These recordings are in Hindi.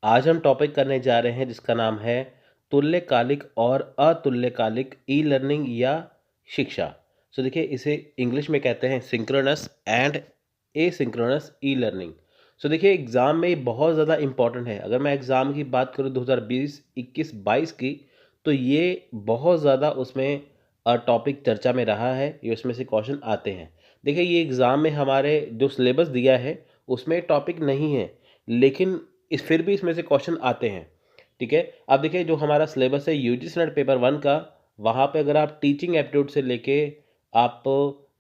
आज हम टॉपिक करने जा रहे हैं जिसका नाम है तुल्यकालिक और अतुल्यकालिक ई लर्निंग या शिक्षा। देखिए इसे इंग्लिश में कहते हैं synchronous and asynchronous e learning. देखिए एग्ज़ाम में ये बहुत ज़्यादा इम्पॉर्टेंट है। अगर मैं एग्ज़ाम की बात करूँ 2020, 21, 22 की, तो ये बहुत ज़्यादा उसमें टॉपिक चर्चा में रहा है। ये उसमें से क्वेश्चन आते हैं। देखिए ये एग्ज़ाम में हमारे जो सिलेबस दिया है उसमें टॉपिक नहीं है, लेकिन फिर भी इसमें से क्वेश्चन आते हैं। ठीक है, अब देखिए जो हमारा सिलेबस है यूजीसी नेट पेपर 1 का, वहाँ पे अगर आप टीचिंग एप्टीट्यूड से लेके आप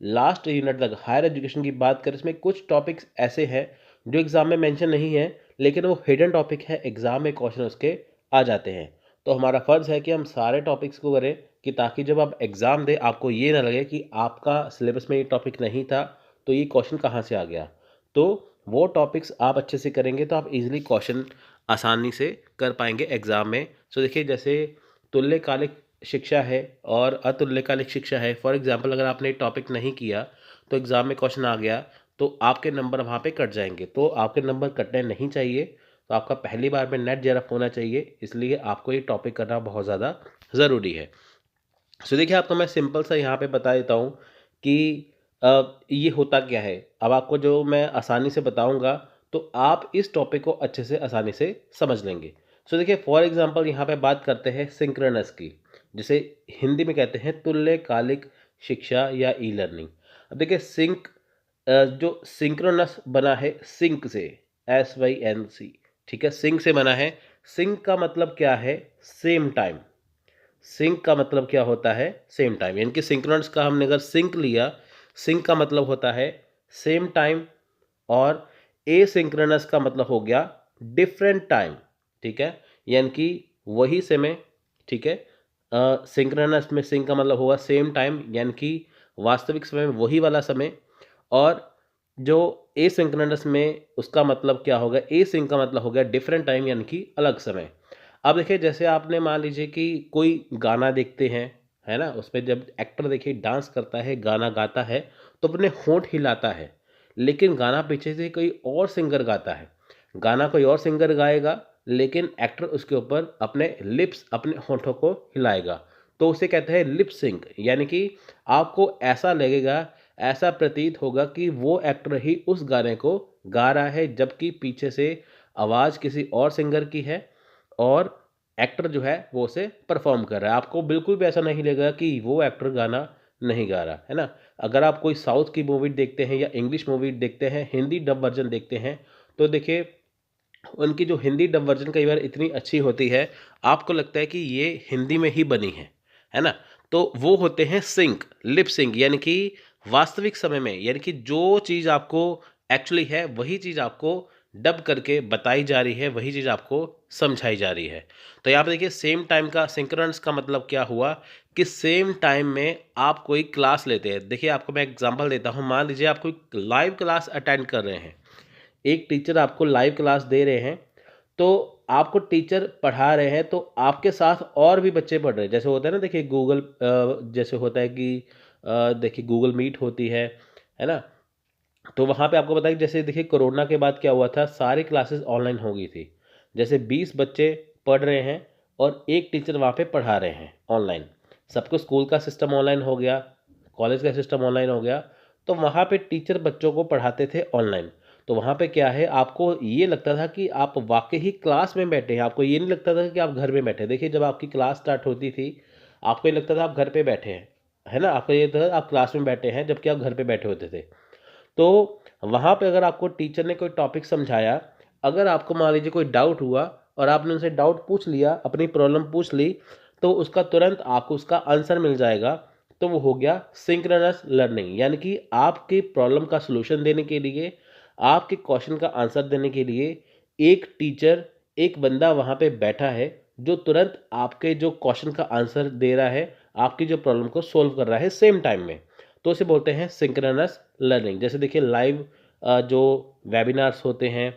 लास्ट यूनिट तक हायर एजुकेशन की बात करें, इसमें कुछ टॉपिक्स ऐसे हैं जो एग्ज़ाम में मेंशन नहीं है, लेकिन वो हिडन टॉपिक है, एग्ज़ाम में क्वेश्चन उसके आ जाते हैं। तो हमारा फ़र्ज़ है कि हम सारे टॉपिक्स को करें कि ताकि जब आप एग्ज़ाम दें आपको ये ना लगे कि आपका सिलेबस में ये टॉपिक नहीं था, तो ये क्वेश्चन कहाँ से आ गया। तो वो टॉपिक्स आप अच्छे से करेंगे तो आप इजीली क्वेश्चन आसानी से कर पाएंगे एग्ज़ाम में। देखिए जैसे तुल्यकालिक शिक्षा है और अतुल्यकालिक शिक्षा है। फॉर एग्जांपल अगर आपने टॉपिक नहीं किया तो एग्ज़ाम में क्वेश्चन आ गया तो आपके नंबर वहाँ पे कट जाएंगे। तो आपके नंबर कटने नहीं चाहिए। तो आपका पहली बार में नेट जेआरएफ होना चाहिए, इसलिए आपको ये टॉपिक करना बहुत ज़्यादा ज़रूरी है। देखिए आपको मैं सिंपल सा यहाँ पे बता देता हूँ कि ये होता क्या है। अब आपको जो मैं आसानी से बताऊँगा तो आप इस टॉपिक को अच्छे से आसानी से समझ लेंगे। देखिए फॉर एग्ज़ाम्पल यहाँ पे बात करते हैं सिंक्रोनस की, जिसे हिंदी में कहते हैं तुल्यकालिक शिक्षा या ई लर्निंग। अब देखिए जो सिंक्रोनस बना है सिंक से, SYNC, ठीक है, सिंक से बना है। सिंक का मतलब क्या है? Same time. सिंक का मतलब क्या होता है? Same time. यानी कि सिंक्रोनस का हमने अगर सिंक लिया, सिंक का मतलब होता है सेम टाइम, और एसिंक्रोनस का मतलब हो गया डिफरेंट टाइम। ठीक है, यानी कि वही समय। ठीक है, सिंक्रोनस में सिंक का मतलब होगा सेम टाइम, यानी कि वास्तविक समय में वही वाला समय। और जो एसिंक्रोनस में उसका मतलब क्या होगा? एसिंक का मतलब हो गया डिफरेंट टाइम, यानी कि अलग समय। अब देखिए जैसे आपने मान लीजिए कि कोई गाना देखते हैं, है ना, उसमें जब एक्टर देखिए डांस करता है, गाना गाता है, तो अपने होंठ हिलाता है, लेकिन गाना पीछे से कोई और सिंगर गाता है। गाना कोई और सिंगर गाएगा, लेकिन एक्टर उसके ऊपर अपने लिप्स, अपने होंठों को हिलाएगा। तो उसे कहते हैं लिप सिंक। यानी कि आपको ऐसा लगेगा, ऐसा प्रतीत होगा कि वो एक्टर ही उस गाने को गा रहा है, जबकि पीछे से आवाज़ किसी और सिंगर की है और एक्टर जो है वो उसे परफॉर्म कर रहा है। आपको बिल्कुल भी ऐसा नहीं लगेगा कि वो एक्टर गाना नहीं गा रहा है ना। अगर आप कोई साउथ की मूवी देखते हैं या इंग्लिश मूवी देखते हैं, हिंदी डब वर्जन देखते हैं, तो देखिए उनकी जो हिंदी डब वर्जन कई बार इतनी अच्छी होती है, आपको लगता है कि ये हिंदी में ही बनी है ना। तो वो होते हैं सिंक, लिप सिंक, यानी कि वास्तविक समय में, यानी कि जो चीज़ आपको एक्चुअली है वही चीज़ आपको डब करके बताई जा रही है, वही चीज़ आपको समझाई जा रही है। तो यहाँ पे देखिए सेम टाइम का सिंक्रोनस का मतलब क्या हुआ कि सेम टाइम में आप कोई क्लास लेते हैं। देखिए आपको मैं एग्जांपल देता हूँ। मान लीजिए आप कोई लाइव क्लास अटेंड कर रहे हैं, एक टीचर आपको लाइव क्लास दे रहे हैं, तो आपको टीचर पढ़ा रहे हैं तो आपके साथ और भी बच्चे पढ़ रहे हैं। जैसे होता है ना, देखिए गूगल जैसे होता है कि देखिए गूगल मीट होती है ना। तो वहाँ पे आपको पता है कि जैसे देखिए कोरोना के बाद क्या हुआ था, सारी क्लासेस ऑनलाइन हो गई थी। जैसे 20 बच्चे पढ़ रहे हैं और एक टीचर वहाँ पे पढ़ा रहे हैं ऑनलाइन। सबको स्कूल का सिस्टम ऑनलाइन हो गया, कॉलेज का सिस्टम ऑनलाइन हो गया, तो वहाँ पे टीचर बच्चों को पढ़ाते थे ऑनलाइन। तो वहाँ पे क्या है, आपको ये लगता था कि आप वाकई ही क्लास में बैठे हैं, आपको ये नहीं लगता था कि आप घर में बैठे हैं। देखिए जब आपकी क्लास स्टार्ट होती थी, आपको ये लगता था आप घर पे बैठे हैं, है ना, आपको ये लगता था आप क्लास में बैठे हैं, जबकि आप घर पे बैठे होते थे। तो वहाँ पे अगर आपको टीचर ने कोई टॉपिक समझाया, अगर आपको मान लीजिए कोई डाउट हुआ और आपने उनसे डाउट पूछ लिया, अपनी प्रॉब्लम पूछ ली, तो उसका तुरंत आपको उसका आंसर मिल जाएगा। तो वो हो गया सिंक्रोनस लर्निंग। यानी कि आपकी प्रॉब्लम का सॉल्यूशन देने के लिए, आपके क्वेश्चन का आंसर देने के लिए एक टीचर, एक बंदा वहाँ पे बैठा है, जो तुरंत आपके जो क्वेश्चन का आंसर दे रहा है, आपकी जो प्रॉब्लम को सॉल्व कर रहा है सेम टाइम में। तो उसे बोलते हैं सिंक्रोनस लर्निंग। जैसे देखिए लाइव जो वेबिनार्स होते हैं,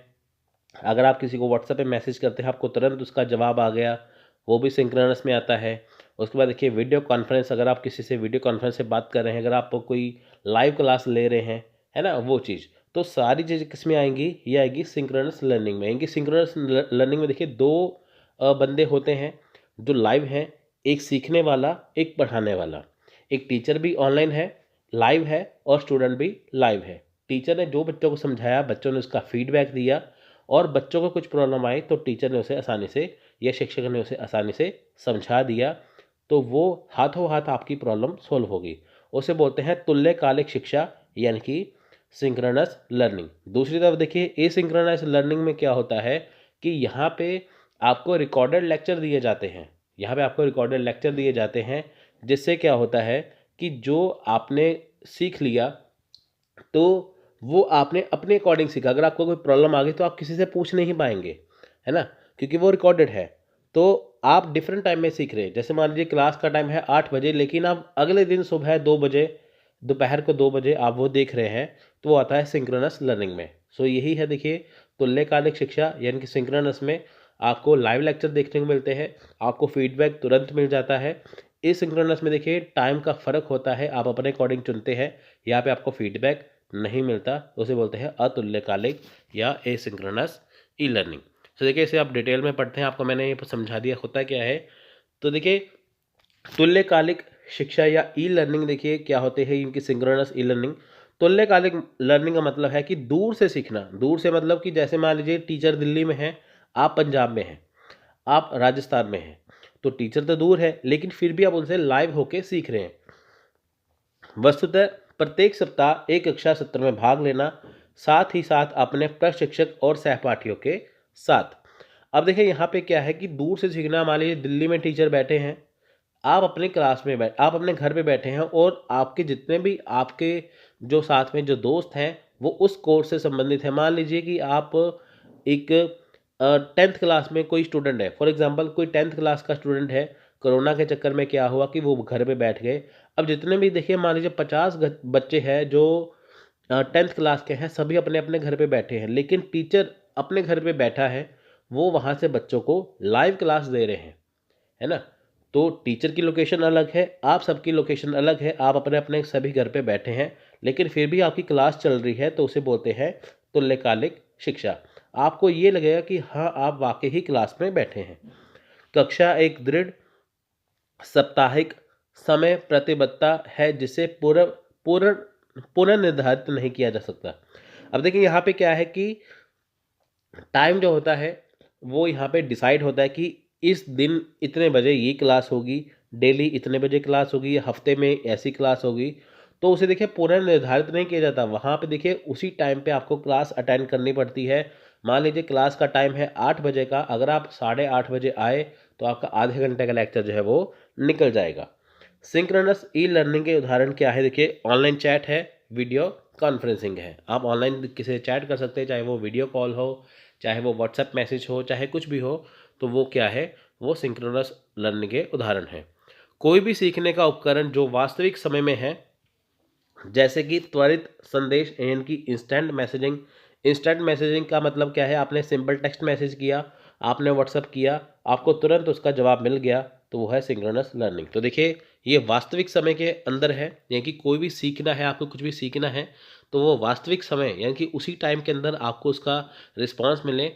अगर आप किसी को व्हाट्सएप पे मैसेज करते हैं, आपको तुरंत उसका जवाब आ गया, वो भी सिंक्रोनस में आता है। उसके बाद देखिए वीडियो कॉन्फ्रेंस, अगर आप किसी से वीडियो कॉन्फ्रेंस से बात कर रहे हैं, अगर आप कोई लाइव क्लास ले रहे हैं, है ना, वो चीज़, तो सारी चीज़ें किस में आएंगी, ये आएगी सिंक्रोनस लर्निंग में। इनकी सिंक्रोनस लर्निंग में देखिए दो बंदे होते हैं जो लाइव हैं, एक सीखने वाला, एक पढ़ाने वाला। एक टीचर भी ऑनलाइन है, लाइव है, और स्टूडेंट भी लाइव है। टीचर ने जो बच्चों को समझाया, बच्चों ने उसका फीडबैक दिया, और बच्चों को कुछ प्रॉब्लम आई तो टीचर ने उसे आसानी से या शिक्षक ने उसे आसानी से समझा दिया, तो वो हाथों हाथ आपकी प्रॉब्लम सोल्व होगी। उसे बोलते हैं तुल्यकालिक शिक्षा, यानी कि सिंक्रोनस लर्निंग। दूसरी तरफ देखिए एसिंक्रोनस लर्निंग में क्या होता है कि यहाँ पे आपको रिकॉर्डेड लेक्चर दिए जाते हैं। यहाँ पे आपको रिकॉर्डेड लेक्चर दिए जाते हैं, जिससे क्या होता है कि जो आपने सीख लिया तो वो आपने अपने अकॉर्डिंग सीखा। अगर आपको कोई प्रॉब्लम आ गई तो आप किसी से पूछ नहीं पाएंगे, है ना, क्योंकि वो रिकॉर्डेड है। तो आप डिफरेंट टाइम में सीख रहे हैं। जैसे मान लीजिए क्लास का टाइम है 8 बजे, लेकिन आप अगले दिन सुबह 2 बजे, दोपहर को 2 बजे आप वो देख रहे हैं, तो वो आता है सिंक्रोनस लर्निंग में। सो यही है देखिए तुल्यकालिक शिक्षा, यानी कि सिंक्रोनस में आपको लाइव लेक्चर देखने को मिलते हैं, आपको फीडबैक तुरंत मिल जाता है। इस सिंक्रोनस में देखिए टाइम का फ़र्क होता है, आप अपने अकॉर्डिंग चुनते हैं, यहाँ पे आपको फीडबैक नहीं मिलता, उसे बोलते हैं अतुल्यकालिक या एसिंक्रोनस ई लर्निंग। तो देखिए इसे आप डिटेल में पढ़ते हैं, आपको मैंने ये समझा दिया होता क्या है। तो देखिए तुल्यकालिक शिक्षा या ई लर्निंग देखिए क्या होते हैं इनकी सिंक्रोनस ई लर्निंग। तुल्यकालिक लर्निंग का मतलब है कि दूर से सीखना। दूर से मतलब कि जैसे मान लीजिए टीचर दिल्ली में है, आप पंजाब में हैं, आप राजस्थान में हैं, तो टीचर तो दूर है, लेकिन फिर भी आप उनसे लाइव होके सीख रहे हैं। वस्तुतः प्रत्येक सप्ताह एक कक्षा सत्र में भाग लेना, साथ ही साथ अपने प्रशिक्षक और सहपाठियों के साथ। अब देखिए यहाँ पे क्या है कि दूर से सीखना, मान लीजिए दिल्ली में टीचर बैठे हैं, आप अपने क्लास में आप अपने घर पे बैठे हैं, और आपके जितने भी आपके जो साथ में जो दोस्त हैं वो उस कोर्स से संबंधित है। मान लीजिए कि आप एक 10th क्लास में कोई स्टूडेंट है, फॉर एग्जांपल कोई 10th क्लास का स्टूडेंट है। कोरोना के चक्कर में क्या हुआ कि वो घर पे बैठ गए। अब जितने भी देखिए मान लीजिए 50 बच्चे हैं जो 10th क्लास के हैं, सभी अपने अपने घर पे बैठे हैं, लेकिन टीचर अपने घर पे बैठा है, वो वहाँ से बच्चों को लाइव क्लास दे रहे हैं, है ना। तो टीचर की लोकेशन अलग है, आप सबकी लोकेशन अलग है, आप अपने अपने सभी घर पे बैठे हैं, लेकिन फिर भी आपकी क्लास चल रही है, तो उसे बोलते हैं तुल्यकालिक शिक्षा। आपको ये लगेगा कि हाँ आप वाकई ही क्लास में बैठे हैं। कक्षा एक दृढ़ साप्ताहिक समय प्रतिबद्धता है, जिसे पूर्ण पूर्ण पुनर्निर्धारित नहीं किया जा सकता। अब देखिए यहाँ पे क्या है कि टाइम जो होता है वो यहाँ पे डिसाइड होता है कि इस दिन इतने बजे ये क्लास होगी, डेली इतने बजे क्लास होगी, या हफ्ते में ऐसी क्लास होगी। तो उसे देखिए पुनर्निर्धारित नहीं किया जाता। वहाँ पे देखिए उसी टाइम पे आपको क्लास अटेंड करनी पड़ती है। मान लीजिए क्लास का टाइम है 8 बजे का, अगर आप 8:30 बजे आए तो आपका आधे घंटे का लेक्चर जो है वो निकल जाएगा। सिंक्रोनस ई लर्निंग के उदाहरण क्या है, देखिए ऑनलाइन चैट है, वीडियो कॉन्फ्रेंसिंग है। आप ऑनलाइन किसी से चैट कर सकते हैं, चाहे वो वीडियो कॉल हो, चाहे वो व्हाट्सएप मैसेज हो, चाहे कुछ भी हो, तो वो क्या है, वो सिंक्रोनस लर्निंग के उदाहरण है। कोई भी सीखने का उपकरण जो वास्तविक समय में है, जैसे कि त्वरित संदेश यानी कि इंस्टेंट मैसेजिंग। इंस्टेंट मैसेजिंग का मतलब क्या है, आपने सिंपल टेक्स्ट मैसेज किया, आपने व्हाट्सअप किया, आपको तुरंत उसका जवाब मिल गया, तो वो है सिंक्रोनस लर्निंग। तो देखिए ये वास्तविक समय के अंदर है, यानी कि कोई भी सीखना है, आपको कुछ भी सीखना है, तो वो वास्तविक समय यानी कि उसी टाइम के अंदर आपको उसका रिस्पॉन्स मिले।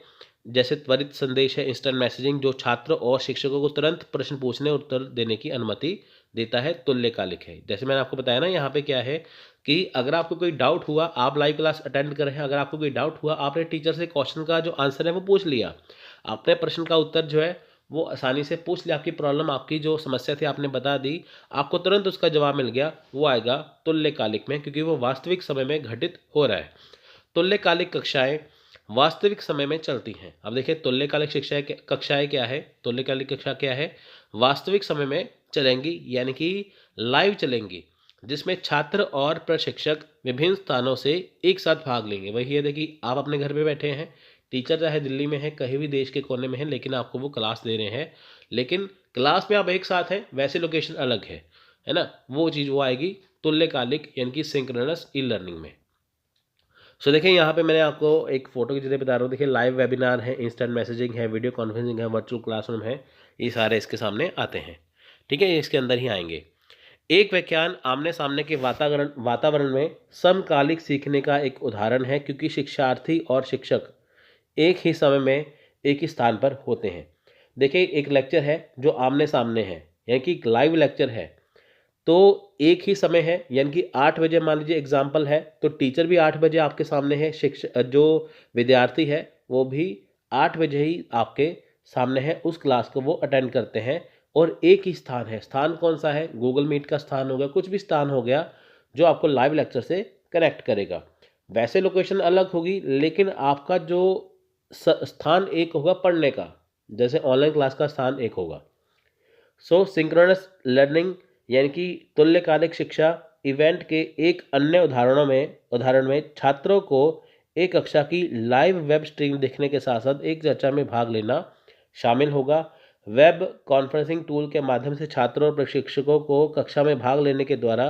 जैसे त्वरित संदेश है, इंस्टेंट मैसेजिंग, जो छात्र और शिक्षकों को तुरंत प्रश्न पूछने और उत्तर देने की अनुमति देता है, तुल्यकालिक है। जैसे मैंने आपको बताया ना, यहाँ पे क्या है कि अगर आपको कोई डाउट हुआ, आप लाइव क्लास अटेंड कर रहे हैं, अगर आपको कोई डाउट हुआ, आपने टीचर से क्वेश्चन का जो आंसर है वो पूछ लिया, आपने प्रश्न का उत्तर जो है वो आसानी से पूछ लिया, आपकी प्रॉब्लम, आपकी जो समस्या थी आपने बता दी, आपको तुरंत उसका जवाब मिल गया, वो आएगा तुल्यकालिक में, क्योंकि वो वास्तविक समय में घटित हो रहा है। तुल्यकालिक कक्षाएं वास्तविक समय में चलती हैं। अब देखिए तुल्यकालिक कक्षाएं क्या है, तुल्यकालिक कक्षा क्या है, वास्तविक समय में चलेंगी, यानी कि लाइव चलेंगी, जिसमें छात्र और प्रशिक्षक विभिन्न स्थानों से एक साथ भाग लेंगे। वही है, देखिए आप अपने घर पे बैठे हैं, टीचर चाहे दिल्ली में है, कहीं भी देश के कोने में है, लेकिन आपको वो क्लास दे रहे हैं, लेकिन क्लास में आप एक साथ हैं, वैसे लोकेशन अलग है ना। वो चीज़ वो आएगी तुल्यकालिक यानी कि सिंक्रोनस ई लर्निंग में। सो देखिए यहाँ पे मैंने आपको एक फ़ोटो के जरिए बता रहा हूँ। देखिए लाइव वेबिनार है, इंस्टेंट मैसेजिंग है, वीडियो कॉन्फ्रेंसिंग है, वर्चुअल क्लासरूम है, ये सारे इसके सामने आते हैं। ठीक है, ये इसके अंदर ही आएंगे। एक व्याख्यान आमने सामने के वातावरण वातावरण में समकालिक सीखने का एक उदाहरण है, क्योंकि शिक्षार्थी और शिक्षक एक ही समय में एक ही स्थान पर होते हैं। देखिए, एक लेक्चर है जो आमने सामने है, यानी कि एक लाइव लेक्चर है, तो एक ही समय है, यानी कि 8 बजे मान लीजिए एग्जाम्पल है, तो टीचर भी 8 बजे आपके सामने है, शिक्षक जो विद्यार्थी है वो भी 8 बजे ही आपके सामने है, उस क्लास को वो अटेंड करते हैं। और एक ही स्थान है, स्थान कौन सा है? गूगल मीट का स्थान हो गया, कुछ भी स्थान हो गया जो आपको लाइव लेक्चर से कनेक्ट करेगा। वैसे लोकेशन अलग होगी, लेकिन आपका जो स्थान एक होगा पढ़ने का, जैसे ऑनलाइन क्लास का स्थान एक होगा। सो सिंक्रोनस लर्निंग यानी कि तुल्यकालिक शिक्षा इवेंट के एक अन्य उदाहरण में छात्रों को एक कक्षा की लाइव वेब स्ट्रीम देखने के साथ साथ एक चर्चा में भाग लेना शामिल होगा। वेब कॉन्फ्रेंसिंग टूल के माध्यम से छात्रों और प्रशिक्षकों को कक्षा में भाग लेने के द्वारा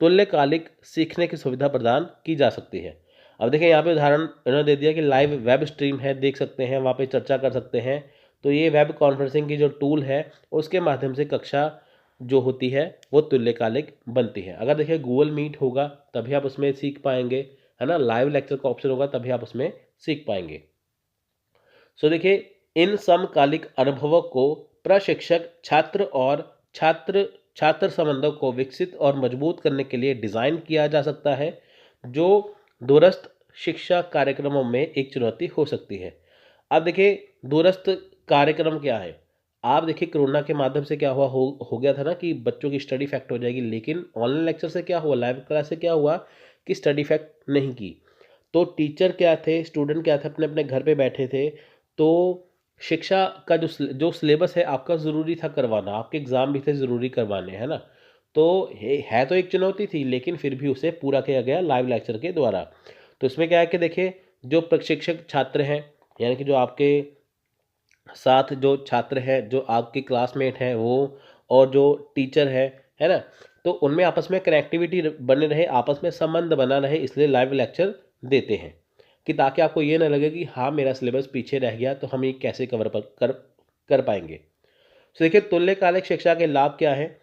तुल्यकालिक सीखने की सुविधा प्रदान की जा सकती है। अब देखिए, यहाँ पे उदाहरण इन्होंने दे दिया कि लाइव वेब स्ट्रीम है, देख सकते हैं, वहाँ पे चर्चा कर सकते हैं। तो ये वेब कॉन्फ्रेंसिंग की जो टूल है उसके माध्यम से कक्षा जो होती है वो तुल्यकालिक बनती है। अगर देखिए गूगल मीट होगा तभी आप उसमें सीख पाएंगे, है ना, लाइव लेक्चर का ऑप्शन होगा तभी आप उसमें सीख पाएंगे। सो देखिए, इन समकालिक अनुभवों को प्रशिक्षक छात्र और छात्र छात्र संबंधों को विकसित और मजबूत करने के लिए डिज़ाइन किया जा सकता है, जो दूरस्थ शिक्षा कार्यक्रमों में एक चुनौती हो सकती है। अब देखिए, दूरस्थ कार्यक्रम क्या है? आप देखिए, कोरोना के माध्यम से क्या हो गया था ना कि बच्चों की स्टडी इफेक्ट हो जाएगी, लेकिन ऑनलाइन लेक्चर से क्या हुआ, लाइव क्लास से क्या हुआ कि स्टडी इफेक्ट नहीं की। तो टीचर क्या थे, स्टूडेंट क्या थे, अपने अपने घर पे बैठे थे। तो शिक्षा का जो सिलेबस है आपका ज़रूरी था करवाना, आपके एग्ज़ाम भी थे ज़रूरी करवाने, है ना। तो है तो एक चुनौती थी, लेकिन फिर भी उसे पूरा किया गया लाइव लेक्चर के द्वारा। तो इसमें क्या है कि देखिए, जो प्रशिक्षक छात्र हैं, यानी कि जो आपके साथ जो छात्र हैं, जो आपके क्लासमेट हैं वो, और जो टीचर है ना, तो उनमें आपस में कनेक्टिविटी बने रहे, आपस में संबंध बना रहे, इसलिए लाइव लेक्चर देते हैं कि ताकि आपको ये ना लगे कि हाँ मेरा सिलेबस पीछे रह गया, तो हम ये कैसे कवर कर कर पाएंगे। तो देखिए, तुल्यकालिक शिक्षा के लाभ क्या है?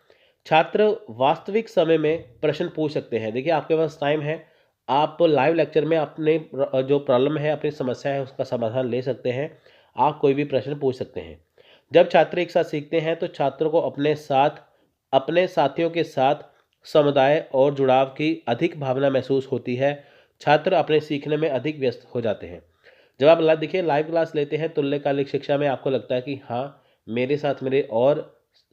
छात्र वास्तविक समय में प्रश्न पूछ सकते हैं। देखिए, आपके पास टाइम है, आप लाइव लेक्चर में अपने जो प्रॉब्लम है, अपनी समस्या है, उसका समाधान ले सकते हैं। आप कोई भी प्रश्न पूछ सकते हैं। जब छात्र एक साथ सीखते हैं तो छात्रों को अपने साथियों के साथ समुदाय और जुड़ाव की अधिक भावना महसूस होती है। छात्र अपने सीखने में अधिक व्यस्त हो जाते हैं। जब आप देखिए लाइव क्लास लेते हैं तुल्यकालिक शिक्षा में, आपको लगता है कि हाँ मेरे साथ मेरे और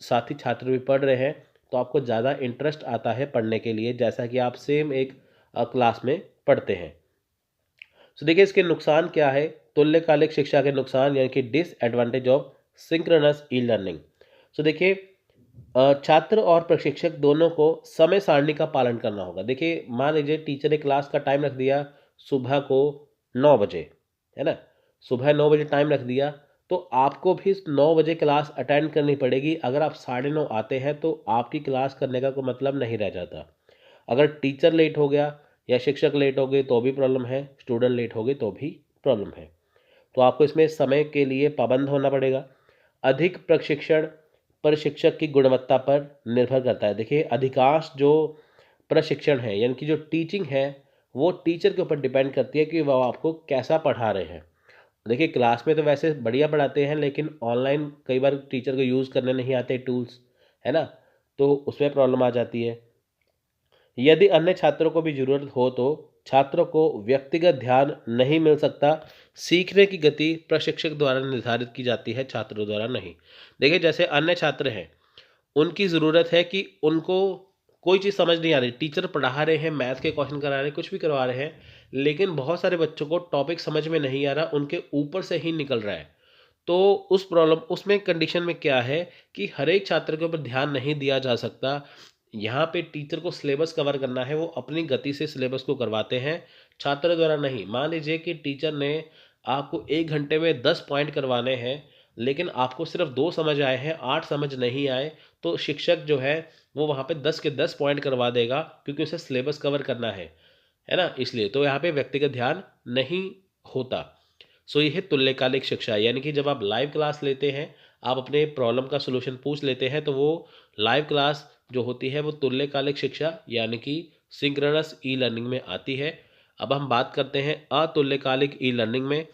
साथी छात्र भी पढ़ रहे हैं, तो आपको ज़्यादा इंटरेस्ट आता है पढ़ने के लिए, जैसा कि आप सेम एक क्लास में पढ़ते हैं। तो देखिए, इसके नुकसान क्या है? तुल्यकालिक शिक्षा के नुकसान यानी कि disadvantage of synchronous E learning. So देखिए, छात्र और प्रशिक्षक दोनों को समय सारणी का पालन करना होगा। देखिए, मान लीजिए टीचर ने क्लास का टाइम रख दिया सुबह को 9 बजे, है ना, सुबह 9 बजे टाइम रख दिया, तो आपको भी 9 बजे क्लास अटेंड करनी पड़ेगी। अगर आप 9:30 आते हैं तो आपकी क्लास करने का कोई मतलब नहीं रह जाता। अगर टीचर लेट हो गया या शिक्षक लेट हो गए तो भी प्रॉब्लम है, स्टूडेंट लेट हो गए तो भी प्रॉब्लम है। तो आपको इसमें समय के लिए पाबंद होना पड़ेगा। अधिक प्रशिक्षण प्रशिक्षक की गुणवत्ता पर निर्भर करता है। देखिए, अधिकांश जो प्रशिक्षण है यानी कि जो टीचिंग है वो टीचर के ऊपर डिपेंड करती है कि वह आपको कैसा पढ़ा रहे हैं। देखिए, क्लास में तो वैसे बढ़िया पढ़ाते हैं, लेकिन ऑनलाइन कई बार टीचर को यूज़ करने नहीं आते टूल्स, है ना, तो उसमें प्रॉब्लम आ जाती है। यदि अन्य छात्रों को भी ज़रूरत हो तो छात्रों को व्यक्तिगत ध्यान नहीं मिल सकता। सीखने की गति प्रशिक्षक द्वारा निर्धारित की जाती है, छात्रों द्वारा नहीं। देखिए, जैसे अन्य छात्र हैं, उनकी ज़रूरत है कि उनको कोई चीज़ समझ नहीं आ रही, टीचर पढ़ा रहे हैं, मैथ के क्वेश्चन करा रहे हैं, कुछ भी करवा रहे हैं, लेकिन बहुत सारे बच्चों को टॉपिक समझ में नहीं आ रहा, उनके ऊपर से ही निकल रहा है। तो उसमें कंडीशन में क्या है कि हर एक छात्र के ऊपर ध्यान नहीं दिया जा सकता। यहाँ पे टीचर को सिलेबस कवर करना है, वो अपनी गति से सिलेबस को करवाते हैं, छात्र द्वारा नहीं। मान लीजिए कि टीचर ने आपको 1 घंटे में 10 पॉइंट करवाने हैं, लेकिन आपको सिर्फ 2 समझ आए हैं, 8 समझ नहीं आए, तो शिक्षक जो है वो वहाँ पे 10 के 10 पॉइंट करवा देगा, क्योंकि उसे सिलेबस कवर करना है ना, इसलिए। तो यहाँ पे व्यक्तिगत ध्यान नहीं होता। सो ये है तुल्यकालिक शिक्षा, यानी कि जब आप लाइव क्लास लेते हैं, आप अपने प्रॉब्लम का सॉल्यूशन पूछ लेते हैं, तो वो लाइव क्लास जो होती है वो तुल्यकालिक शिक्षा यानी कि सिंक्रोनस ई लर्निंग में आती है। अब हम बात करते हैं अतुल्यकालिक ई लर्निंग में।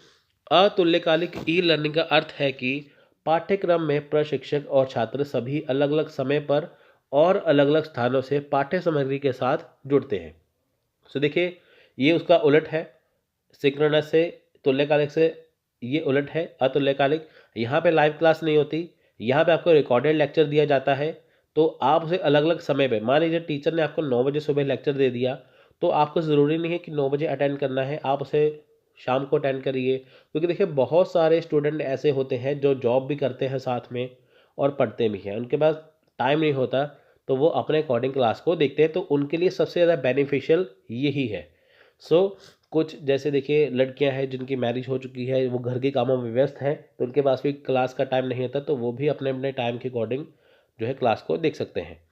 अतुल्यकालिक ई लर्निंग का अर्थ है कि पाठ्यक्रम में प्रशिक्षक और छात्र सभी अलग अलग समय पर और अलग अलग स्थानों से पाठ्य सामग्री के साथ जुड़ते हैं। सो देखिए, ये उसका उलट है। सिंक्रोनस से, तुल्यकालिक से ये उलट है अतुल्यकालिक। यहाँ पे लाइव क्लास नहीं होती, यहाँ पे आपको रिकॉर्डेड लेक्चर दिया जाता है। तो आप उसे अलग अलग समय पे, मान लीजिए टीचर ने आपको 9 बजे सुबह लेक्चर दे दिया, तो आपको ज़रूरी नहीं है कि 9 बजे अटेंड करना है, आप उसे शाम को अटेंड करिए। क्योंकि देखिए बहुत सारे स्टूडेंट ऐसे होते हैं जो जॉब भी करते हैं साथ में और पढ़ते भी हैं, उनके पास टाइम नहीं होता, तो वो अपने अकॉर्डिंग क्लास को देखते हैं। तो उनके लिए सबसे ज़्यादा बेनिफिशियल यही है। सो कुछ जैसे देखिए लड़कियां हैं जिनकी मैरिज हो चुकी है, वो घर के कामों में व्यस्त हैं, तो उनके पास भी क्लास का टाइम नहीं होता, तो वो भी अपने अपने टाइम के अकॉर्डिंग जो है क्लास को देख सकते हैं।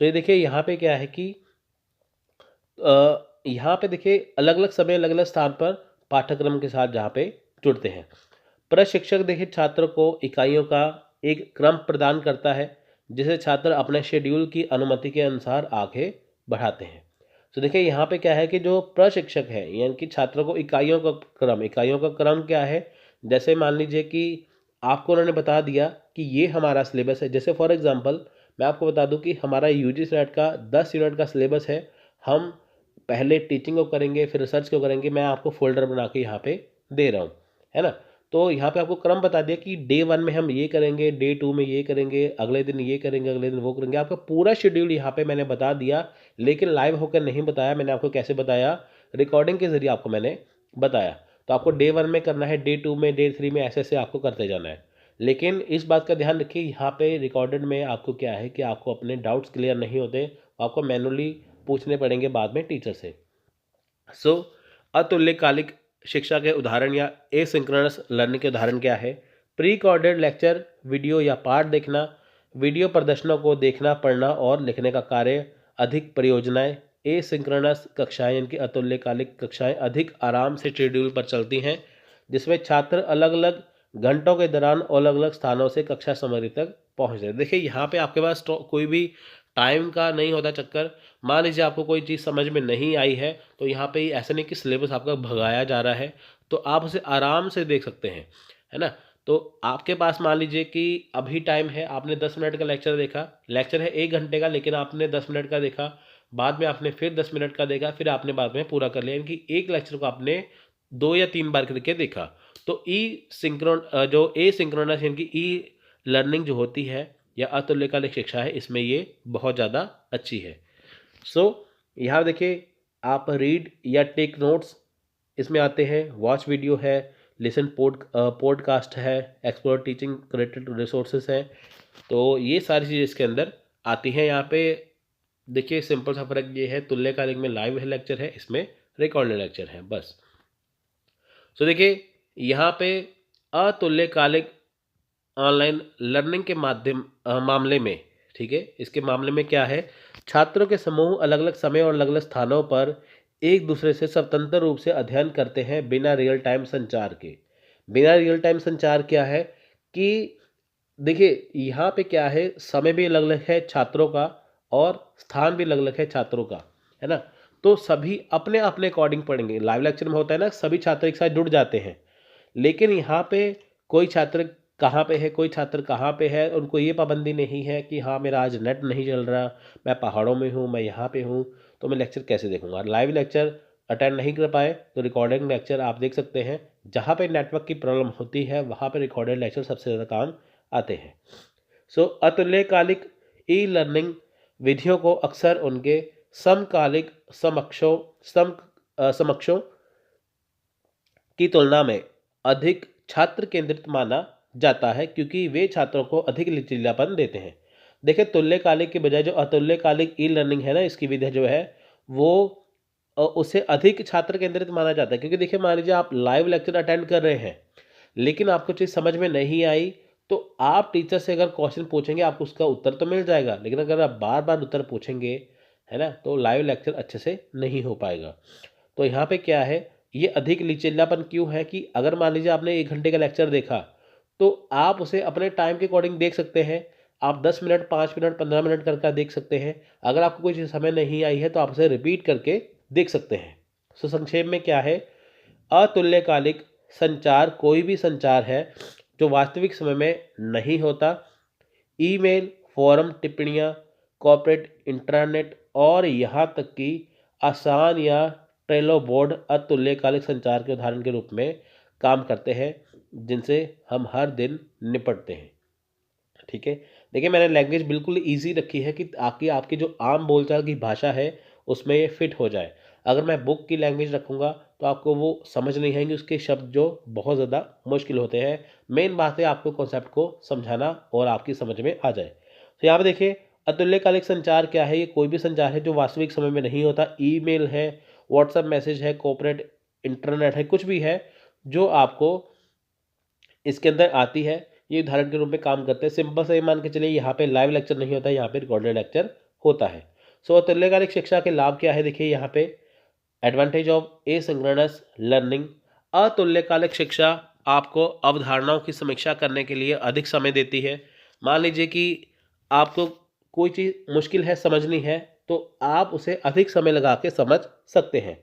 सो ये देखिए यहाँ पे क्या है कि यहाँ पे देखिए अलग अलग समय अलग अलग स्थान पर पाठ्यक्रम के साथ जहाँ पे जुड़ते हैं। प्रशिक्षक देखिए छात्र को इकाइयों का एक क्रम प्रदान करता है, जिसे छात्र अपने शेड्यूल की अनुमति के अनुसार आगे बढ़ाते हैं। तो देखिए यहाँ पे क्या है कि जो प्रशिक्षक है यानी कि छात्रों को इकाइयों का क्रम क्या है। जैसे मान लीजिए कि आपको उन्होंने बता दिया कि ये हमारा सिलेबस है। जैसे फॉर एग्जांपल मैं आपको बता दूं कि हमारा यूजी नेट का 10 यूनिट का सिलेबस है। हम पहले टीचिंग को करेंगे, फिर रिसर्च को करेंगे। मैं आपको फोल्डर बना के यहाँ पे दे रहा हूँ, है ना। तो यहाँ पे आपको क्रम बता दिया कि डे 1 में हम ये करेंगे, डे 2 में ये करेंगे, अगले दिन ये करेंगे, अगले दिन वो करेंगे। आपका पूरा शेड्यूल यहाँ पे मैंने बता दिया, लेकिन लाइव होकर नहीं बताया। मैंने आपको कैसे बताया, रिकॉर्डिंग के जरिए आपको मैंने बताया। तो आपको डे 1 में करना है, डे 2 में, डे 3 में, ऐसे ऐसे आपको करते जाना है। लेकिन इस बात का ध्यान रखिए, यहाँ पे रिकॉर्डेड में आपको क्या है कि आपको अपने डाउट्स क्लियर नहीं होते, आपको मैनुअली पूछने पड़ेंगे बाद में टीचर से। सो अतुल्यकालिक शिक्षा के उदाहरण या एसिंक्रोनस लर्निंग के उदाहरण क्या है। प्री रिकॉर्डेड लेक्चर, वीडियो या पाठ देखना, वीडियो प्रदर्शनों को देखना, पढ़ना और लिखने का कार्य। अधिक परियोजनाएं, एसिंक्रोनस कक्षाएं यानी कि अतुल्यकालिक कक्षाएं अधिक आराम से शेड्यूल पर चलती हैं, जिसमें छात्र अलग अलग घंटों के दौरान अलग अलग स्थानों से कक्षा सामग्री तक पहुंच रहे। देखिए यहाँ पे आपके पास कोई भी टाइम का नहीं होता चक्कर। मान लीजिए आपको कोई चीज़ समझ में नहीं आई है, तो यहाँ पे ऐसा नहीं कि सिलेबस आपका भगाया जा रहा है, तो आप उसे आराम से देख सकते हैं, है ना। तो आपके पास मान लीजिए कि अभी टाइम है, आपने 10 मिनट का लेक्चर देखा, लेक्चर है 1 घंटे का, लेकिन आपने 10 मिनट का देखा, बाद में आपने फिर 10 मिनट का देखा, फिर आपने बाद में पूरा कर लिया, यानी कि एक लेक्चर को आपने 2 या 3 बार करके देखा। तो जो ए सिंक्रोनस यानी कि ई लर्निंग जो होती है या अतुल्यकालिक शिक्षा है, इसमें ये बहुत ज़्यादा अच्छी है। सो यहाँ देखिए, आप रीड या टेक नोट्स इसमें आते हैं, वॉच वीडियो है, लिसन पॉडकास्ट है, एक्सप्लोर टीचिंग क्रेडिट रिसोर्सेस है। तो ये सारी चीज़ें इसके अंदर आती हैं। यहाँ पे देखिए सिंपल सा फर्क ये है, तुल्यकालिक में लाइव लेक्चर है, इसमें रिकॉर्डेड लेक्चर है बस। सो देखिए यहाँ पे अतुल्यकालिक ऑनलाइन लर्निंग के मामले में, ठीक है, इसके मामले में क्या है, छात्रों के समूह अलग अलग समय और अलग अलग स्थानों पर एक दूसरे से स्वतंत्र रूप से अध्ययन करते हैं बिना रियल टाइम संचार के। बिना रियल टाइम संचार क्या है कि देखिए यहाँ पे क्या है, समय भी अलग अलग है छात्रों का और स्थान भी अलग अलग है छात्रों का, है ना। तो सभी अपने अपने अकॉर्डिंग पढ़ेंगे। लाइव लेक्चर में होता है ना, सभी छात्र एक साथ जुड़ जाते हैं, लेकिन यहाँ पे कोई छात्र कहाँ पे है, कोई छात्र कहाँ पे है, उनको ये पाबंदी नहीं है कि हाँ मेरा आज नेट नहीं चल रहा, मैं पहाड़ों में हूँ, मैं यहाँ पे हूँ, तो मैं लेक्चर कैसे देखूँगा। लाइव लेक्चर अटेंड नहीं कर पाए तो रिकॉर्डिंग लेक्चर आप देख सकते हैं। जहाँ पे नेटवर्क की प्रॉब्लम होती है वहाँ पे रिकॉर्डेड लेक्चर सबसे ज़्यादा काम आते हैं। सो अतुल्यकालिक ई लर्निंग विधियों को अक्सर उनके समकालिक समक्षों की तुलना में अधिक छात्र केंद्रित माना जाता है, क्योंकि वे छात्रों को अधिक लचीलापन देते हैं। देखिए तुल्यकालिक के बजाय जो अतुल्यकालिक ई लर्निंग है ना, इसकी विधि जो है वो उसे अधिक छात्र केंद्रित माना जाता है। क्योंकि देखिए मान लीजिए आप लाइव लेक्चर अटेंड कर रहे हैं, लेकिन आपको चीज़ समझ में नहीं आई, तो आप टीचर से अगर क्वेश्चन पूछेंगे आपको उसका उत्तर तो मिल जाएगा, लेकिन अगर आप बार बार उत्तर पूछेंगे, है ना, तो लाइव लेक्चर अच्छे से नहीं हो पाएगा। तो यहाँ पे क्या है, ये अधिक लचीलापन क्यों है कि अगर मान लीजिए आपने 1 घंटे का लेक्चर देखा, तो आप उसे अपने टाइम के अकॉर्डिंग देख सकते हैं। आप 10 मिनट, 5 मिनट, 15 मिनट करके देख सकते हैं। अगर आपको कोई चीज़ समझ नहीं आई है तो आप उसे रिपीट करके देख सकते हैं। सो संक्षेप में क्या है, अतुल्यकालिक संचार कोई भी संचार है जो वास्तविक समय में नहीं होता। ईमेल, फोरम, टिप्पणियाँ, कॉर्पोरेट इंट्रानेट और यहाँ तक कि आसान या ट्रेलो बोर्ड अतुल्यकालिक संचार के उदाहरण के रूप में काम करते हैं, जिनसे हम हर दिन निपटते हैं। ठीक है। देखिए, मैंने लैंग्वेज बिल्कुल ईजी रखी है कि ताकि आपकी जो आम बोलचाल की भाषा है उसमें ये फिट हो जाए। अगर मैं बुक की लैंग्वेज रखूँगा तो आपको वो समझ नहीं आएंगे, उसके शब्द जो बहुत ज़्यादा मुश्किल होते हैं। मेन बात है आपको कॉन्सेप्ट को समझाना और आपकी समझ में आ जाए। तो यहाँ पे देखिए, अतुल्यकालिक संचार क्या है, ये कोई भी संचार है जो वास्तविक समय में नहीं होता। ईमेल है, व्हाट्सएप मैसेज है, कॉर्पोरेट इंटरनेट है, कुछ भी है जो आपको इसके अंदर आती है, ये उदाहरण के रूप में काम करते हैं। सिंपल से ये मान के चलिए, यहाँ पे लाइव लेक्चर नहीं होता है, यहाँ पे रिकॉर्डेड लेक्चर होता है। सो अतुल्यकालिक शिक्षा के लाभ क्या है, देखिए यहाँ पे एडवांटेज ऑफ एसिंक्रोनस लर्निंग। अतुल्यकालिक शिक्षा आपको अवधारणाओं की समीक्षा करने के लिए अधिक समय देती है। मान लीजिए कि आपको कोई चीज़ मुश्किल है, समझनी है, तो आप उसे अधिक समय लगा के समझ सकते हैं।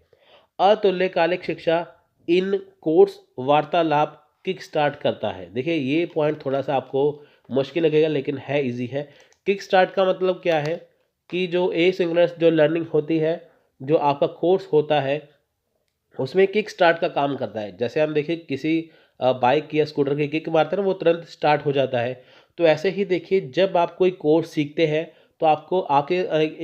अतुल्यकालिक शिक्षा इन कोर्स वार्तालाप किक स्टार्ट करता है। देखिए, ये पॉइंट थोड़ा सा आपको मुश्किल लगेगा लेकिन है इजी है। किक स्टार्ट का मतलब क्या है कि जो एसिंक्रोनस जो लर्निंग होती है, जो आपका कोर्स होता है, उसमें किक स्टार्ट का काम करता है। जैसे हम देखिए किसी बाइक या स्कूटर की किक मारते हैं ना, वो तुरंत स्टार्ट हो जाता है। तो ऐसे ही देखिए, जब आप कोई कोर्स सीखते हैं तो आपको आके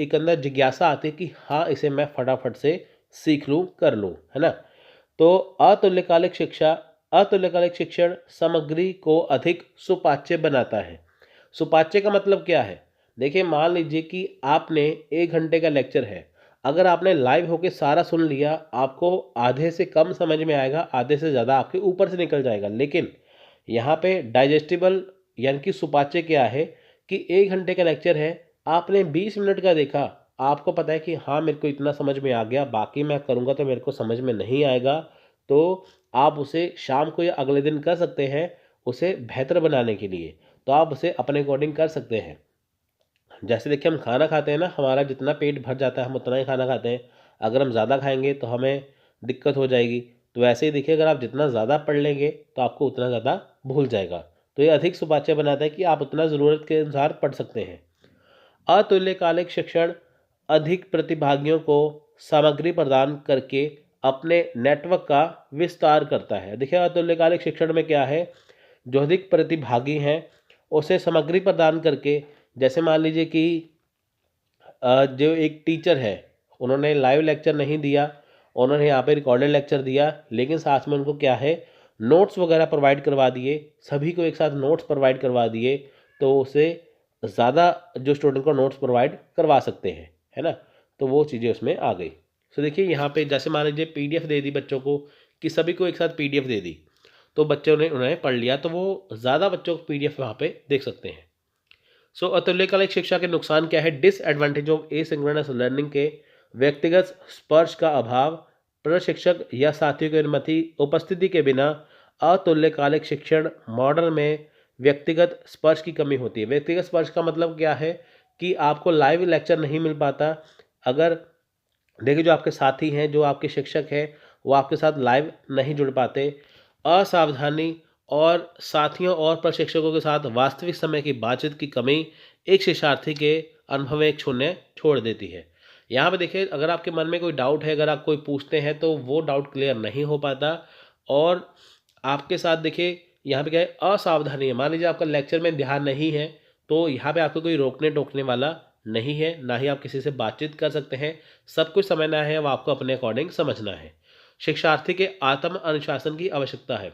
एक अंदर जिज्ञासा आती है कि हाँ, इसे मैं फटाफट से सीख लूँ, कर लूँ, है ना। तो अतुल्यकालिक शिक्षण सामग्री को अधिक सुपाच्य बनाता है। सुपाच्य का मतलब क्या है, देखिए मान लीजिए कि आपने 1 घंटे का लेक्चर है, अगर आपने लाइव होके सारा सुन लिया, आपको आधे से कम समझ में आएगा, आधे से ज़्यादा आपके ऊपर से निकल जाएगा। लेकिन यहाँ पे डाइजेस्टिबल यानी कि सुपाच्य क्या है कि 1 घंटे का लेक्चर है, आपने 20 मिनट का देखा, आपको पता है कि हाँ, मेरे को इतना समझ में आ गया, बाकी मैं करूँगा तो मेरे को समझ में नहीं आएगा। तो आप उसे शाम को या अगले दिन कर सकते हैं, उसे बेहतर बनाने के लिए। तो आप उसे अपने अकॉर्डिंग कर सकते हैं। जैसे देखिए, हम खाना खाते हैं ना, हमारा जितना पेट भर जाता है हम उतना ही खाना खाते हैं। अगर हम ज़्यादा खाएंगे तो हमें दिक्कत हो जाएगी। तो वैसे ही देखिए, अगर आप जितना ज़्यादा पढ़ लेंगे तो आपको उतना ज़्यादा भूल जाएगा। तो ये अधिक सुपाच्य बनाता है कि आप उतना ज़रूरत के अनुसार पढ़ सकते हैं। अतुल्यकालिक शिक्षण अधिक प्रतिभागियों को सामग्री प्रदान करके अपने नेटवर्क का विस्तार करता है। देखिए, अतुल्यकालिक शिक्षण में क्या है, जो अधिक प्रतिभागी हैं उसे सामग्री प्रदान करके, जैसे मान लीजिए कि जो एक टीचर है, उन्होंने लाइव लेक्चर नहीं दिया, उन्होंने यहाँ पे रिकॉर्डेड लेक्चर दिया, लेकिन साथ में उनको क्या है, नोट्स वगैरह प्रोवाइड करवा दिए, सभी को एक साथ नोट्स प्रोवाइड करवा दिए, तो उसे ज़्यादा जो स्टूडेंट को नोट्स प्रोवाइड करवा सकते हैं, है ना। तो वो चीज़ें उसमें आ गई। तो देखिए यहाँ पे जैसे मान लीजिए पीडीएफ दे दी बच्चों को, कि सभी को एक साथ पीडीएफ दे दी, तो बच्चों ने उन्हें पढ़ लिया, तो वो ज़्यादा बच्चों को पीडीएफ वहाँ पे देख सकते हैं। सो अतुल्यकालिक शिक्षा के नुकसान क्या है, डिसएडवांटेज ऑफ एसिंक्रोनस लर्निंग के व्यक्तिगत स्पर्श का अभाव, प्रशिक्षक या साथियों की अनुमति उपस्थिति के बिना अतुल्यकालिक शिक्षण मॉडल में व्यक्तिगत स्पर्श की कमी होती है। व्यक्तिगत स्पर्श का मतलब क्या है कि आपको लाइव लेक्चर नहीं मिल पाता। अगर देखिए, जो आपके साथी हैं, जो आपके शिक्षक हैं, वो आपके साथ लाइव नहीं जुड़ पाते। असावधानी और साथियों और प्रशिक्षकों के साथ वास्तविक समय की बातचीत की कमी एक शिक्षार्थी के अनुभव में एक शून्य छोड़ देती है। यहाँ पे देखिए, अगर आपके मन में कोई डाउट है, अगर आप कोई पूछते हैं तो वो डाउट क्लियर नहीं हो पाता। और आपके साथ देखिए, यहाँ पे क्या है, असावधानी है। मान लीजिए आपका लेक्चर में ध्यान नहीं है, तो यहाँ पे आपको कोई रोकने टोकने वाला नहीं है, ना ही आप किसी से बातचीत कर सकते हैं। सब कुछ समझना है, वो आपको अपने अकॉर्डिंग समझना है। शिक्षार्थी के आत्म अनुशासन की आवश्यकता है।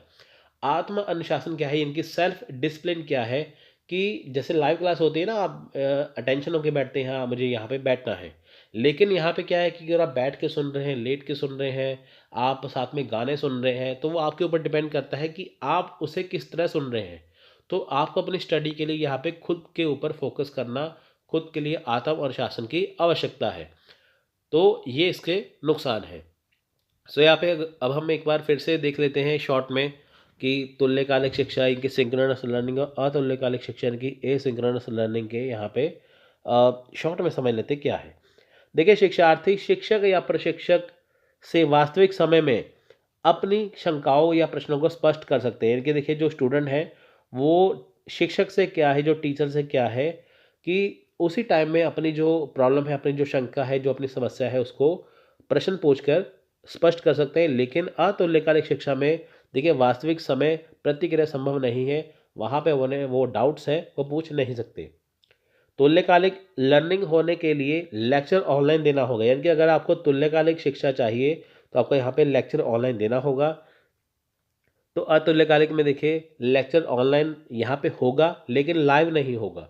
आत्म अनुशासन क्या है, इनकी सेल्फ डिसिप्लिन क्या है, कि जैसे लाइव क्लास होती है ना, आप अटेंशन होके बैठते हैं, हाँ मुझे यहाँ पे बैठना है। लेकिन यहाँ पे क्या है कि अगर आप बैठ के सुन रहे हैं, लेट के सुन रहे हैं, आप साथ में गाने सुन रहे हैं, तो वो आपके ऊपर डिपेंड करता है कि आप उसे किस तरह सुन रहे हैं। तो आपको अपनी स्टडी के लिए यहाँ पे खुद के ऊपर फोकस करना, खुद के लिए आत्म अनुशासन की आवश्यकता है। तो ये इसके नुकसान हैं। सो यहाँ पे अब हम एक बार फिर से देख लेते हैं शॉर्ट में। कि तुल्यकालिक शिक्षा इनकी सिंक्रोनस लर्निंग और अतुल्यकालिक शिक्षा इनकी एसिंक्रोनस लर्निंग के यहाँ पे शॉर्ट में समझ लेते क्या है। देखिए, शिक्षार्थी शिक्षक या प्रशिक्षक से वास्तविक समय में अपनी शंकाओं या प्रश्नों को स्पष्ट कर सकते हैं। इनके देखिए, जो स्टूडेंट है वो शिक्षक से क्या है, जो टीचर से क्या है, कि उसी टाइम में अपनी जो प्रॉब्लम है, अपनी जो शंका है, जो अपनी समस्या है, उसको प्रश्न पूछकर स्पष्ट कर सकते हैं। लेकिन अतुल्यकालिक शिक्षा में देखिए, वास्तविक समय प्रतिक्रिया संभव नहीं है। वहाँ पे उन्हें वो डाउट्स हैं वो पूछ नहीं सकते। तुल्यकालिक लर्निंग होने के लिए लेक्चर ऑनलाइन देना होगा, यानी कि अगर आपको तुल्यकालिक शिक्षा चाहिए तो आपको यहाँ पे लेक्चर ऑनलाइन देना होगा। तो अतुल्यकालिक में देखिए, लेक्चर ऑनलाइन यहाँ पे होगा लेकिन लाइव नहीं होगा।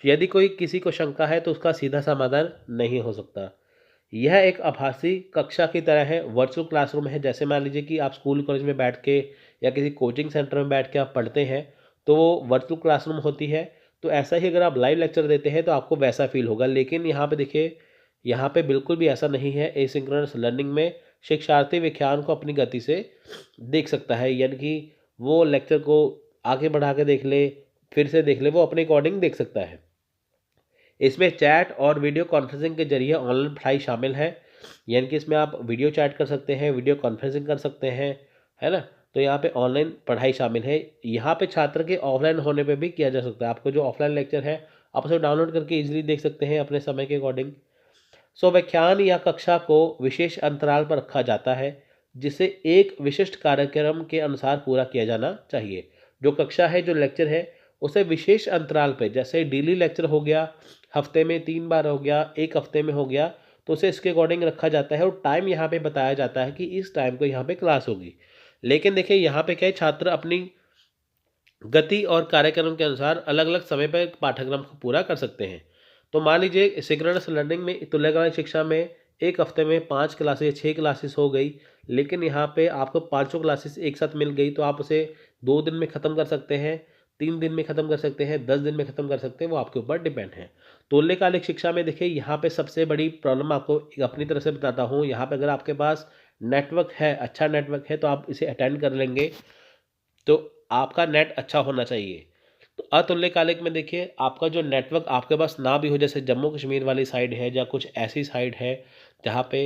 यदि कोई किसी को शंका है तो उसका सीधा समाधान नहीं हो सकता। यह एक आभासी कक्षा की तरह है, वर्चुअल क्लासरूम है। जैसे मान लीजिए कि आप स्कूल कॉलेज में बैठ के या किसी कोचिंग सेंटर में बैठ के आप पढ़ते हैं, तो वो वर्चुअल क्लासरूम होती है। तो ऐसा ही अगर आप लाइव लेक्चर देते हैं तो आपको वैसा फील होगा। लेकिन यहाँ पे देखिए, यहाँ पे बिल्कुल भी ऐसा नहीं है। एसिंक्रोनस लर्निंग में शिक्षार्थी व्याख्यान को अपनी गति से देख सकता है, यानी कि वो लेक्चर को आगे बढ़ा के देख ले, फिर से देख ले, वो अपने अकॉर्डिंग देख सकता है। इसमें चैट और वीडियो कॉन्फ्रेंसिंग के जरिए ऑनलाइन पढ़ाई शामिल है, यानी कि इसमें आप वीडियो चैट कर सकते हैं, वीडियो कॉन्फ्रेंसिंग कर सकते हैं, है ना। तो यहाँ पे ऑनलाइन पढ़ाई शामिल है। यहाँ पे छात्र के ऑफलाइन होने पे भी किया जा सकता है। आपको जो ऑफलाइन लेक्चर है आप उसे डाउनलोड करके इजीली देख सकते हैं अपने समय के अकॉर्डिंग। सो व्याख्यान या कक्षा को विशेष अंतराल पर रखा जाता है, जिसे एक विशिष्ट कार्यक्रम के अनुसार पूरा किया जाना चाहिए। जो कक्षा है, जो लेक्चर है, उसे विशेष अंतराल पे, जैसे डेली लेक्चर हो गया, हफ्ते में 3 बार हो गया, 1 हफ्ते में हो गया, तो उसे इसके अकॉर्डिंग रखा जाता है और टाइम यहाँ पे बताया जाता है कि इस टाइम को यहाँ पे क्लास होगी। लेकिन देखिए, यहाँ पे क्या है, छात्र अपनी गति और कार्यक्रम के अनुसार अलग अलग समय पर पाठ्यक्रम को पूरा कर सकते हैं। तो मान लीजिए, सिंक्रोनस लर्निंग में, तुल्यकालिक शिक्षा में 1 हफ्ते में 5 क्लासेस या 6 क्लासेस हो गई, लेकिन यहाँ पे आपको पाँचों क्लासेस एक साथ मिल गई, तो आप उसे 2 दिन में ख़त्म कर सकते हैं, 3 दिन में ख़त्म कर सकते हैं, 10 दिन में ख़त्म कर सकते हैं, वो आपके ऊपर डिपेंड है। तुल्यकालिक शिक्षा में देखिए, यहाँ पे सबसे बड़ी प्रॉब्लम आपको अपनी तरफ से बताता हूँ। यहाँ पे अगर आपके पास नेटवर्क है, अच्छा नेटवर्क है, तो आप इसे अटेंड कर लेंगे। तो आपका नेट अच्छा होना चाहिए। तो अतुल्यकालिक में देखिए, आपका जो नेटवर्क आपके पास ना भी हो, जैसे जम्मू कश्मीर वाली साइड है या कुछ ऐसी साइड है जहाँ पे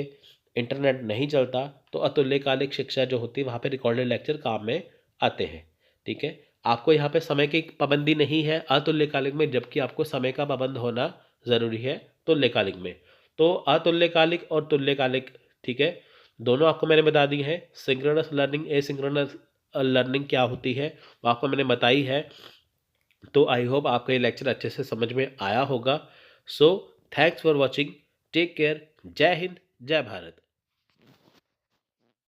इंटरनेट नहीं चलता, तो अतुल्यकालिक शिक्षा जो होती है वहाँ पे रिकॉर्डेड लेक्चर काम में आते हैं। ठीक है, आपको यहाँ पे समय की पाबंदी नहीं है अतुल्यकालिक में, जबकि आपको समय का पाबंद होना ज़रूरी है तुल्यकालिक में। तो अतुल्यकालिक और तुल्यकालिक, ठीक है, दोनों आपको मैंने बता दी है। सिंक्रोनस लर्निंग, एसिंक्रोनस लर्निंग क्या होती है वो आपको मैंने बताई है। तो आई होप आपका ये लेक्चर अच्छे से समझ में आया होगा। So thanks for watching, take care, जय हिंद, जय भारत।